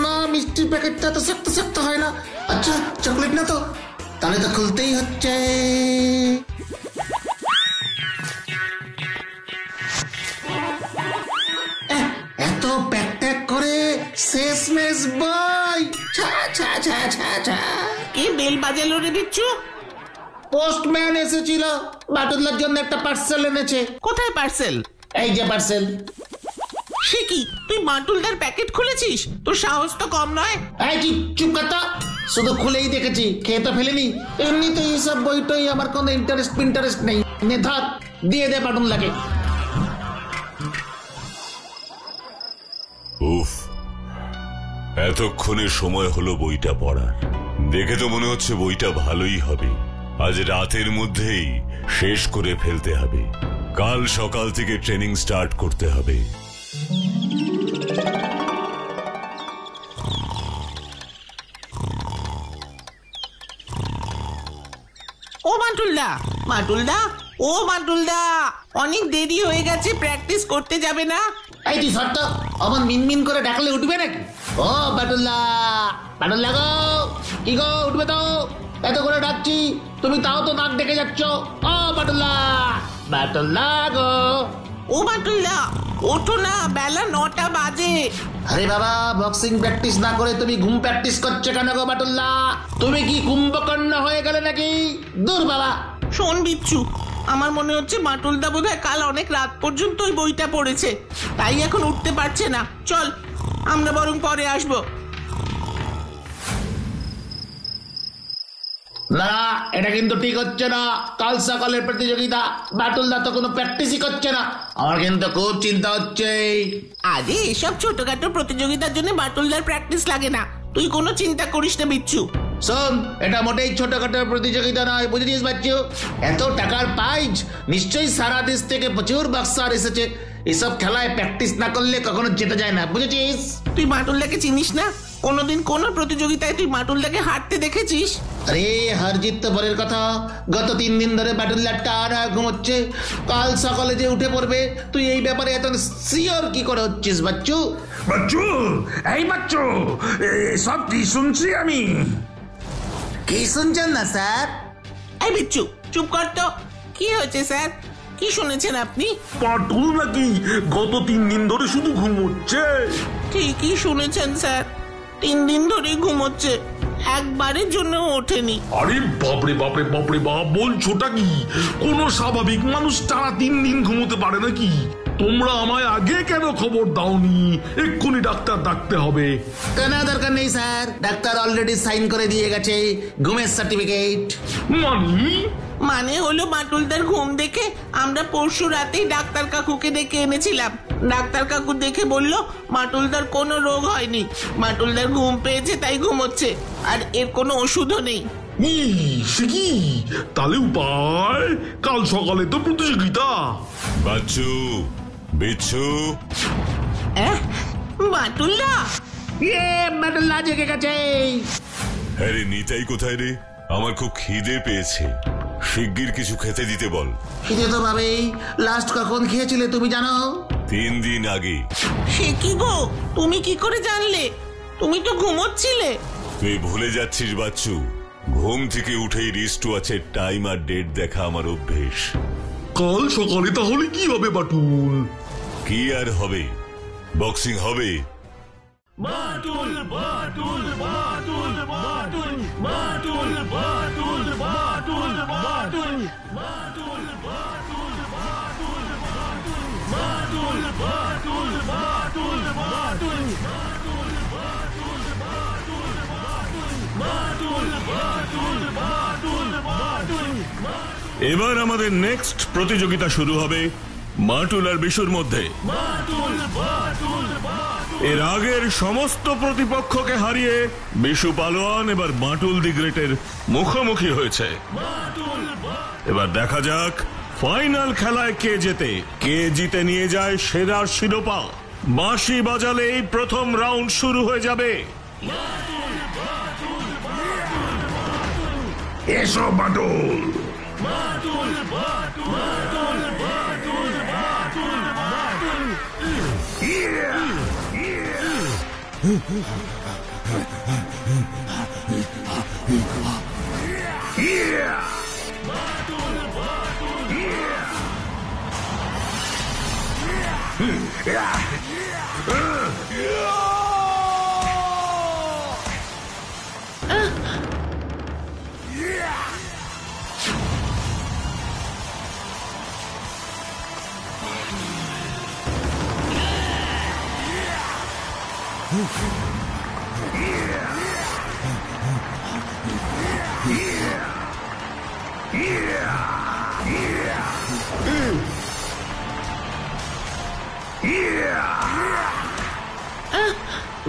Speaker 6: না, মিষ্টির প্যাকেটটা তো শক্ত শক্ত হয় না। আচ্ছা, চকলেট না তো? তাহলে তো খুলতেই হচ্ছে। এত প্যাক ট্যাক করে শেষমেশ বই। ছা ছা ছা ছা ছা।
Speaker 2: কি বেল বাজালো রে বিচ্ছু?
Speaker 6: পোস্টম্যান এসেছিল, বাটুল্লার জন্য একটা পার্সেল এনেছে।
Speaker 2: কোথায় পার্সেল?
Speaker 6: এই যে পার্সেল।
Speaker 2: সে কি, তুই বাটুলদার প্যাকেট খুলেছিস? তোর সাহস তো কম নয়।
Speaker 6: এই কি, চুপ কথা। শুধু খুলেই দেখেছি, খেয়ে তো ফেলেনি। এমনিতে এইসব বইটই আমার কোনো ইন্টারেস্ট নেই। নে ধর, দিয়ে দে বাটুল্লাকে।
Speaker 1: উফ, এতক্ষণে সময় হলো বইটা পড়ার। দেখে তো মনে হচ্ছে বইটা ভালোই হবে। আজ রাতের মধ্যেই শেষ করে ফেলতে হবে। কাল সকাল থেকে ট্রেনিং স্টার্ট করতে হবে।
Speaker 2: ও বাটুলদা, বাটুলদা, ও বাটুলদা, অনেক দেরি হয়ে গেছে, প্র্যাকটিস করতে যাবে না?
Speaker 6: এই তুই শর্ত, অমন মিনমিন করে ডাকলে উঠবে নাকি? ও বাটুল্লা, বাটুল্লা গো, কি গো, উঠবে তো? এত করে ডাকছি, তুমি তাও তো নাক ডেকে যাচ্ছ। ও বাটুল্লা, বাটুল্লা গো।
Speaker 2: ও বাটুলদা, ওঠো না, বেলা 9টা বাজে।
Speaker 6: আরে বাবা, বক্সিং প্র্যাকটিস না করে তুমি ঘুম প্র্যাকটিস করছো কেন গো বাটুল্লা? তুমি কি কুম্ভকর্ণ হয়ে গেলে নাকি? দূর বাবা।
Speaker 2: শোন বিচ্ছু, আমার মনে হচ্ছে বাটুলদা বোধহয় কাল অনেক রাত পর্যন্ত ওই বইটা পড়েছে, তাই এখন উঠতে পারছে না। চল, আমরা বরং পরে আসবো।
Speaker 6: না, এটা কিন্তু ঠিক হচ্ছে না। কাল সকালের প্রতিযোগিতা, বাটুলদা তো কোনো প্র্যাকটিসই করছে না। আমার কিন্তু খুব চিন্তা হচ্ছে।
Speaker 2: আরে এসব ছোটখাটো প্রতিযোগিতার জন্য বাটুলদার প্র্যাকটিস লাগে না, তুই কোনো চিন্তা করিস না বিচ্ছু।
Speaker 6: শোন, এটা মোটেই ছোটখাটো প্রতিযোগিতা নয়, বুঝেছিস বাচ্চু? এত টাকার প্রাইজ, নিশ্চয়ই সারা দেশ থেকে প্রচুর বক্সার এসেছে। এসব খেলায় প্র্যাকটিস না করলে কখনো জেতা যায় না, বুঝেছিস?
Speaker 2: তুই বাটুলদাকে চিনিস না? কোনোদিন কোন প্রতিযোগিতায় তুই বাটুলদাকে হারতে দেখেছিস?
Speaker 6: আরে হার জিত তো পরের কথা, গত 3 দিন ধরে বাটুল্লা টানা ঘুমোচ্ছে। কাল সকালে যে উঠে পড়বে, তুই এই ব্যাপারে এত সিওর কি করে হচ্ছিস বাচ্চু?
Speaker 7: বাচ্চু, এই বাচ্চু, সব কি শুনছি আমি?
Speaker 6: কি শুনছেন না স্যার?
Speaker 2: এই বিচ্ছু, চুপ কর তো। কি হয়েছে স্যার? কি শুনেছেন আপনি?
Speaker 7: পাটুল নাকি গত 3 দিন ধরে শুধু ঘুমোচ্ছে?
Speaker 2: ঠিকই শুনেছেন স্যার, 3 দিন ধরে ঘুমোচ্ছে, একবারের জন্য ওঠেনি।
Speaker 7: আরে বাপরে বাপরে বাপরে বাপ, বলছোটা কি? কোন স্বাভাবিক মানুষ টানা 3 দিন ঘুমোতে পারে নাকি? তোমরা আমায় আগে কেন খবর দাওনি? এক্ষুনি ডাক্তার ডাকতে হবে।
Speaker 6: কেন দরকার নেই স্যার, ডাক্তার অলরেডি সাইন করে দিয়ে গেছে ঘুমের সার্টিফিকেট।
Speaker 2: মানে হলো বাটুলদার ঘুম দেখে আমরা পরশু রাতেই ডাক্তার কাকুকে ডেকে এনেছিলাম। ডাক্তার কাকু দেখে বলল বাটুলদার কোনো রোগ হয়নি, বাটুলদার ঘুম পেয়েছে তাই ঘুমোচ্ছে, আর এর কোনো ওষুধও নেই।
Speaker 7: সে কি? তাহলে উপায়? কাল সকালে তো প্রতিযোগিতা।
Speaker 1: বাচ্চু, বিচ্ছু,
Speaker 2: বাটুলদা,
Speaker 6: বাটুল্লা জেগে গেছে।
Speaker 1: হ্যাঁ রে, নিতাই কোথায় রে? আমার খুব খিদে পেয়েছে, শিগগির কিছু খেতে দিতে বল।
Speaker 6: খিদে তো ভাবেই। লাস্ট কখন খেয়েছিলে তুমি জানো?
Speaker 1: 3 দিন আগে।
Speaker 2: সে কি গো, তুমি কি করে জানলে? তুমি তো ঘুমোচ্ছিলে।
Speaker 1: তুই ভুলে যাচ্ছিস বাচ্চু, ঘুম থেকে উঠেই রিস্ট ওয়াচের টাইম আর ডেট দেখা আমার অভ্যেস।
Speaker 7: কাল সকালে তাহলে কি হবে বাটুল?
Speaker 1: কি আর হবে, বক্সিং হবে।
Speaker 7: বাটুল বাটুল বাটুল বাটুল বাটুল বাটুল বাটুল বাটুল বাটুল বাটুল বাটুল বাটুল বাটুল বাটুল বাটুল বাটুল বাটুল
Speaker 4: এবার আমাদের নেক্সট প্রতিযোগিতা শুরু হবে বাটুল আর বিশুর মধ্যে। এর আগের সমস্ত প্রতিপক্ষকে হারিয়ে বিশু পালোয়ান এবার বাটুল দি গ্রেটের মুখোমুখি হয়েছে। এবার দেখা যাক ফাইনাল খেলায় কে জেতে, কে জিতে নিয়ে যায় সেরার শিরোপা। বাঁশি বাজালেই প্রথম রাউন্ড শুরু হয়ে যাবে।
Speaker 7: এসো বাটুল।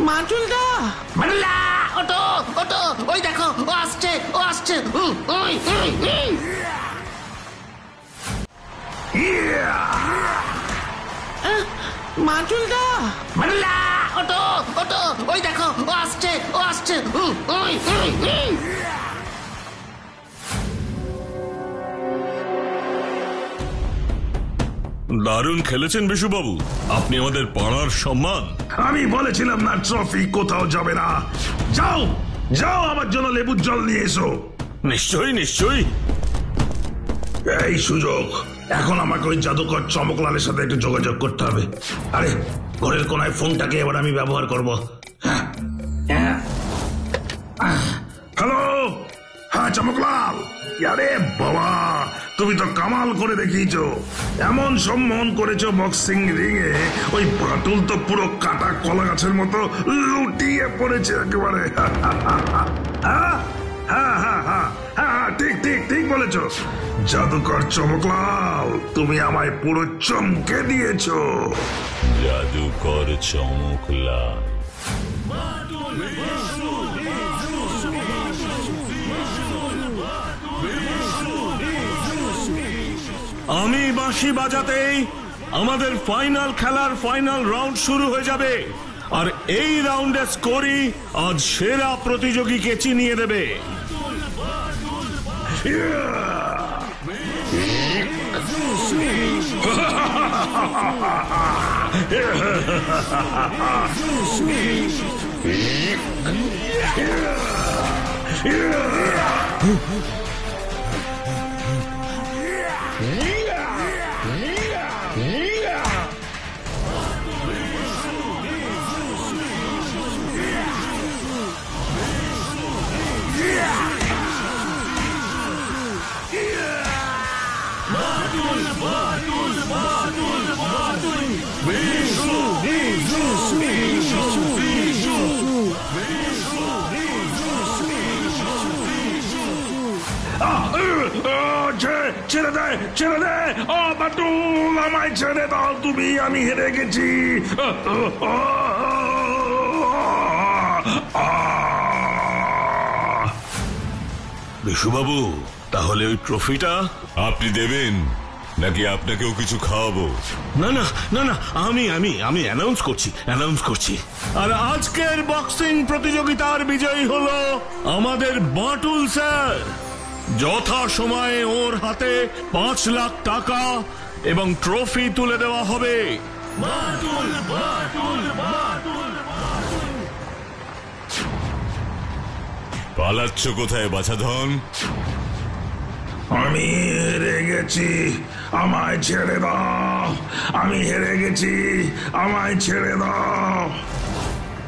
Speaker 6: মাটুলদা, মাটুলদা, ওটো ওটো, ওই দেখো ও আসছে, ও আসছে। মাটুলদা, মাটুলদা, ওটো ওটো, ওই দেখো ও আসছে, ও আসছে।
Speaker 4: দারুণ খেলেছেন বিশুবাবু, আপনি আমাদের পাড়ার সম্মান।
Speaker 7: আমি বলেছিলাম না ট্রফি কোথাও যাবে না। যাও যাও, আমার জন্য লেবুর জল নিয়ে এসো।
Speaker 4: নিশ্চয়ই নিশ্চয়ই।
Speaker 7: এই সুযোগ, এখন আমাকে ওই জাদুকর চমকলালের সাথে একটু যোগাযোগ করতে হবে। আরে ঘরের কোনায় ফোনটাকে এবার আমি ব্যবহার করব। হ্যালো, হ্যাঁ চমকলাল। আরে বাবা, তুমি তো কামাল করে দেখিয়েছো। এমন সম্মান করেছো বক্সিং রিং এ, ওই বাটুল তো পুরো কাটা কলা গাছের মতো লুটিয়ে পড়েছে একেবারে। হ্যাঁ হ্যাঁ হ্যাঁ হ্যাঁ হ্যাঁ, ঠিক ঠিক ঠিক বলেছ জাদুকর চমকলাল, তুমি আমায় পুরো চমকে দিয়েছো।
Speaker 1: জাদুকর চমকলাল।
Speaker 4: আমি বাঁশি বাজাতেই আমাদের ফাইনাল খেলার ফাইনাল রাউন্ড শুরু হয়ে যাবে, আর এই রাউন্ডের স্কোরই আজ সেরা প্রতিযোগীকে চিনিয়ে দেবে।
Speaker 7: ছেড়ে দে, ছেড়ে দে। ও বাটুল, আমায় ছেড়ে দাও তুমি, আমি হেরে গেছি।
Speaker 4: বিশুবাবু, তাহলে ওই ট্রফিটা
Speaker 1: আপনি দেবেন নাকি আপনাকেও কিছু খাওয়াবো?
Speaker 4: না না না না, আমি আমি আমি অ্যানাউন্স করছি। আর আজকের বক্সিং প্রতিযোগিতার বিজয়ী হলো আমাদের বাটুল স্যার। যথা সময়ে ওর হাতে 5 লাখ টাকা এবং ট্রফি তুলে দেওয়া হবে।
Speaker 1: পালাচ্ছ কোথায় বাছাধন?
Speaker 7: আমি হেরে গেছি, আমায় ছেড়ে দাও। আমি হেরে গেছি, আমায় ছেড়ে দাও।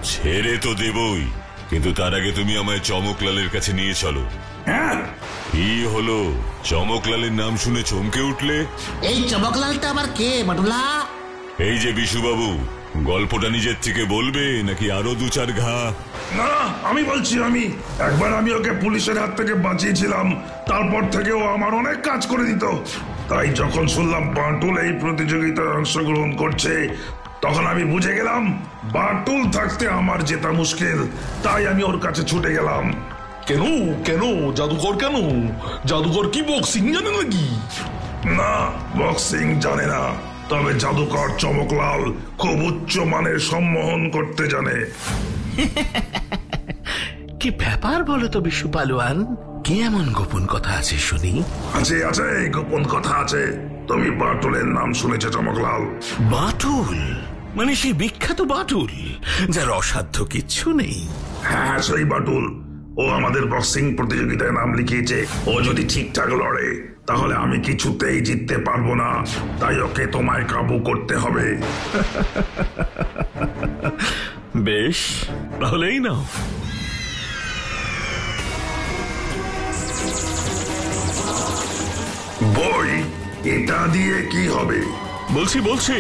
Speaker 1: ছেড়ে তো দেবই, কিন্তু তার আগে তুমি আমায় চমকলালের কাছে নিয়ে চলো।
Speaker 7: হ্যাঁ,
Speaker 1: কি হলো, চমকলালের নাম শুনে চমকে উঠলে?
Speaker 6: এই চমকলালটা আবার কে বাটুলা?
Speaker 1: এই যে বিশুবাবু, গল্পটা নিজের থেকে বলবে নাকি আরো 2-4 ঘা?
Speaker 7: না আমি বলছি। একবার আমি ওকে পুলিশের হাত থেকে বাঁচিয়েছিলাম, তারপর থেকেও আমার অনেক কাজ করে দিত। তাই যখন শুনলাম বাঁটুল এই প্রতিযোগিতায় অংশগ্রহণ করছে, তখন আমি বুঝে গেলাম বাঁটুল থাকতে আমার জেতা মুশকিল। তাই আমি ওর কাছে ছুটে গেলাম।
Speaker 8: কেন কেন জাদুকর কেন? জাদুকর কি বক্সিং জানে নাকি?
Speaker 7: না, বক্সিং জানে না, তবে জাদুকর চমকলাল খুব উচ্চ মানের সম্মোহন করতে জানে।
Speaker 6: কি ব্যাপার বলো তো বিশু পালোয়ান, কি এমন গোপন কথা আছে শুনি?
Speaker 7: আছে আছে, গোপন কথা আছে। তুমি বাঁটুলের নাম শুনেছো চমকলাল?
Speaker 6: বাঁটুল মানে সেই বিখ্যাত বাঁটুল, যার অসাধ্য কিচ্ছু নেই?
Speaker 7: হ্যাঁ, সেই বাঁটুল। ও আমাদের বক্সিং প্রতিযোগিতায় নাম লিখিয়েছে। ও যদি ঠিকঠাক লড়ে তাহলে আমি কিছুতেই জিততে পারবো না। তাই ওকে তোমায় কাবু করতে হবে।
Speaker 8: বেশ, তাহলেই নাও।
Speaker 7: বই, এটা দিয়ে কি হবে?
Speaker 8: বলছি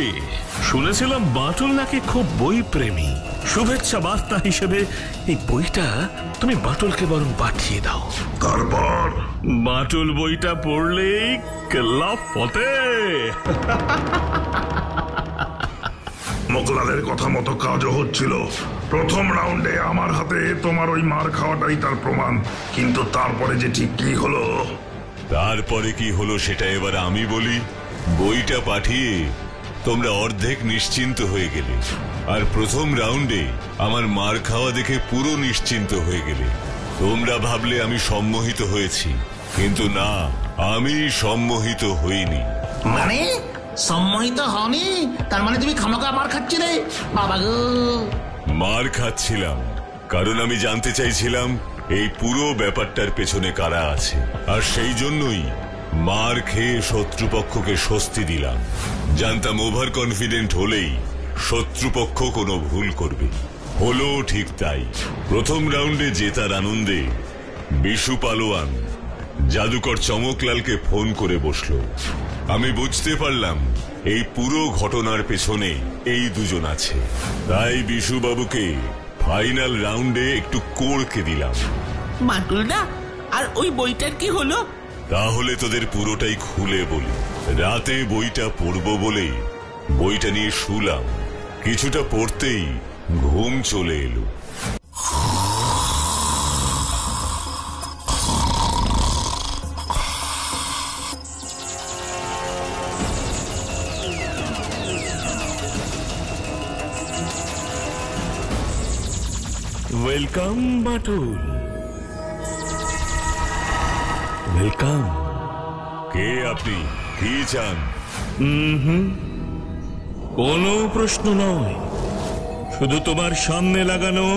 Speaker 8: শুনেছিলাম বাঁটুল নাকি খুব বই প্রেমী। শুভেচ্ছা বার্তা হিসেবে এই বইটা তুমি বাঁটুলকে বরং পাঠিয়ে দাও।
Speaker 7: তারপর
Speaker 8: বাঁটুল বইটা পড়লেই কেল্লা ফতে।
Speaker 7: মোকলালের কথা মতো কাজও হচ্ছিল। প্রথম রাউন্ডে আমার হাতে তোমার ওই মার খাওয়াটাই তার প্রমাণ। কিন্তু তারপরে যে ঠিক কি হলো?
Speaker 1: তারপরে কি হলো সেটা এবার আমি বলি। বইটা পাঠিয়ে তোমরা অর্ধেক নিশ্চিন্ত হয়ে গেলে, আর প্রথম রাউন্ডে আমার মার খাওয়া দেখে পুরো নিশ্চিন্ত হয়ে গেলে। তোমরা ভাবলে আমি সম্মোহিত হয়েছি, কিন্তু না, আমি সম্মোহিত হইনি।
Speaker 6: মানে সম্মোহিত হওনি? তার মানে তুমি খামোকা মার খাচ্ছিলে? বাবা গো!
Speaker 1: মার খাচ্ছিলাম কারণ আমি জানতে চাইছিলাম এই পুরো ব্যাপারটার পেছনে কারা আছে, আর সেই জন্যই মার খেয়ে শত্রুপক্ষকে স্বস্তি দিলাম। জানতাম ওভার কনফিডেন্ট হলেই শত্রুপক্ষ কোনো ভুল করবে। হলো ঠিক তাই। প্রথম রাউন্ডে জেতার আনন্দে বিশু পালোয়ান জাদুকর চমকলালকে ফোন করে বসলো। আমি বুঝতে পারলাম এই পুরো ঘটনার পেছনে এই দুজন আছে। তাই বিশু বাবুকে ফাইনাল রাউন্ডে একটু কোড়কে দিলাম।
Speaker 2: বাঁটুলদা, আর ওই বইটার কি হলো?
Speaker 1: তাহলে তোদের পুরোটাই খুলে বলি। রাতে বইটা পড়বো বলে বইটা নিয়ে শুলাম। কিছুটা পড়তেই ঘুম চলে এলো।
Speaker 8: Welcome Bantul, welcome.
Speaker 1: কে আপনি? কি চান?
Speaker 8: কোনো প্রশ্ন নয়, শুধু তোমার সামনে লাগানো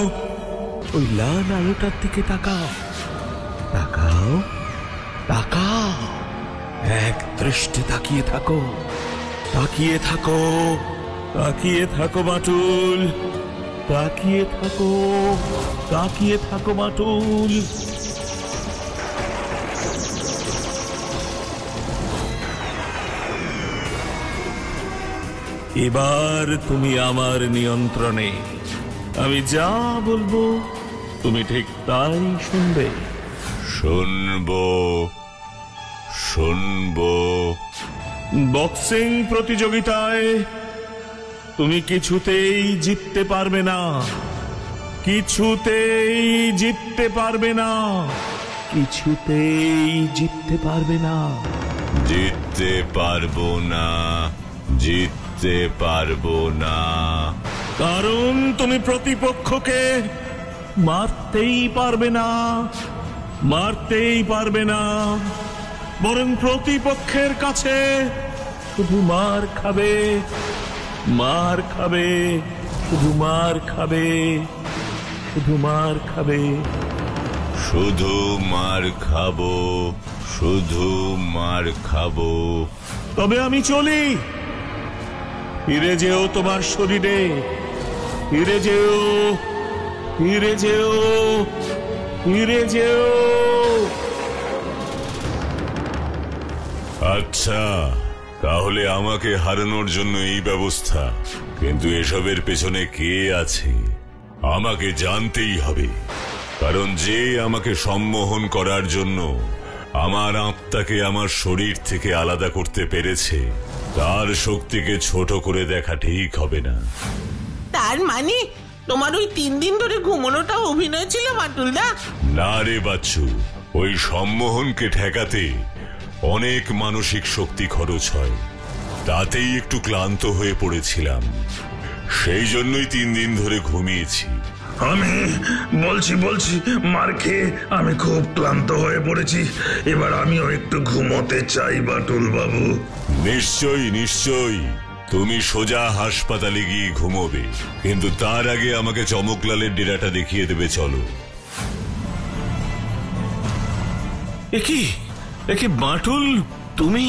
Speaker 8: ওই লাল আলোটার দিকে তাকাও। তাকাও, তাকাও, এক দৃষ্টি তাকিয়ে থাকো, তাকিয়ে থাকো, তাকিয়ে থাকো বাঁটুল, তাকিয়ে থাকো, তাকিয়ে থাকো বাঁটুল। এবার তুমি আমার নিয়ন্ত্রণে। আমি যা বলবো তুমি ঠিক তাই শুনবে।
Speaker 1: শুনবো, শুনবো।
Speaker 8: বক্সিং প্রতিযোগিতায় তুমি কিছুতেই জিততে পারবে না, কিছুতেই জিততে পারবে না, কিছুতেই জিততে পারবে না।
Speaker 1: জিততে পারবো না, জিততে পারবো না।
Speaker 8: কারণ তুমি প্রতিপক্ষকে মারতেই পারবে না, মারতেই পারবে না, বরং প্রতিপক্ষের কাছে শুধু মার খাবে, মার খাবে, শুধু মার খাবে, শুধু মার খাবে।
Speaker 1: শুধু মার খাবো, শুধু মার খাবো।
Speaker 8: তবে আমি চলি। ফিরে যেও তোমার শরীরে, ফিরে যেও, ফিরে যেও, ফিরে যেও।
Speaker 1: আচ্ছা, তাহলে আমাকে হারানোর জন্য এই ব্যবস্থা। কিন্তু এসবের পেছনে কে আছে আমাকে জানতেই হবে। কারণ যে আমাকে সম্মোহন করার জন্য আমার আত্মাকে আমার শরীর থেকে আলাদা করতে পেরেছে, তার শক্তিকে ছোট করে দেখা ঠিক হবে না।
Speaker 2: তার মানে তোমার ওই 3 দিন ধরে ঘুমানোটা অভিনয় ছিল বাটুলদা?
Speaker 1: না রে বাচ্চু, ওই সম্মোহনকে ঠেকাতে অনেক মানসিক শক্তি খরচ হয়, তাতেই একটু ক্লান্ত হয়ে পড়েছিলাম, সেই জন্যই 3 দিন ধরে ঘুমিয়েছি।
Speaker 7: আমি বলছি মার খেয়ে আমি খুব ক্লান্ত হয়ে পড়েছি, এবার আমিও একটু ঘুমোতে চাই বাটুল বাবু।
Speaker 1: নিশ্চয়ই তুমি সোজা হাসপাতালে গিয়ে ঘুমোবে, কিন্তু তার আগে আমাকে চমকলালের ডেরাটা দেখিয়ে দেবে, চলো।
Speaker 8: একে বাটুল, তুমি?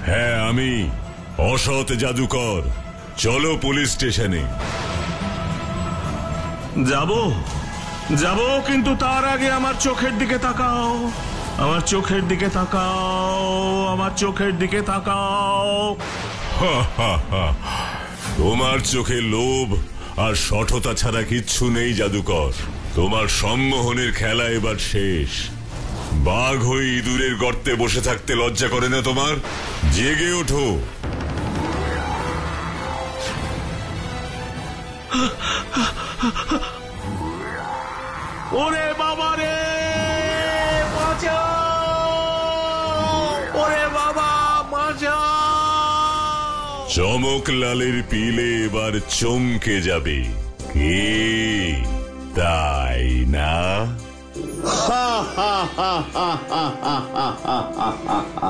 Speaker 1: হ্যাঁ আমি, অসৎ জাদুকর। চলো পুলিশ স্টেশনে।
Speaker 8: যাব, কিন্তু তার আগে আমার চোখের দিকে তাকাও, আমার চোখের দিকে তাকাও।
Speaker 1: তোমার চোখে লোভ আর শঠতা ছাড়া কিচ্ছু নেই জাদুকর। তোমার সম্মোহনের খেলা এবার শেষ। বাঘ হয়ে ইঁদুরের গর্তে বসে থাকতে লজ্জা করে না তোমার? জেগে ওঠো।
Speaker 8: ওরে বাবা রে, ওরে বাবা,
Speaker 1: চমকলালের পিলে এবার চমকে যাবে, কে তাই না?
Speaker 6: হা হা হা হা হা হা হা হা।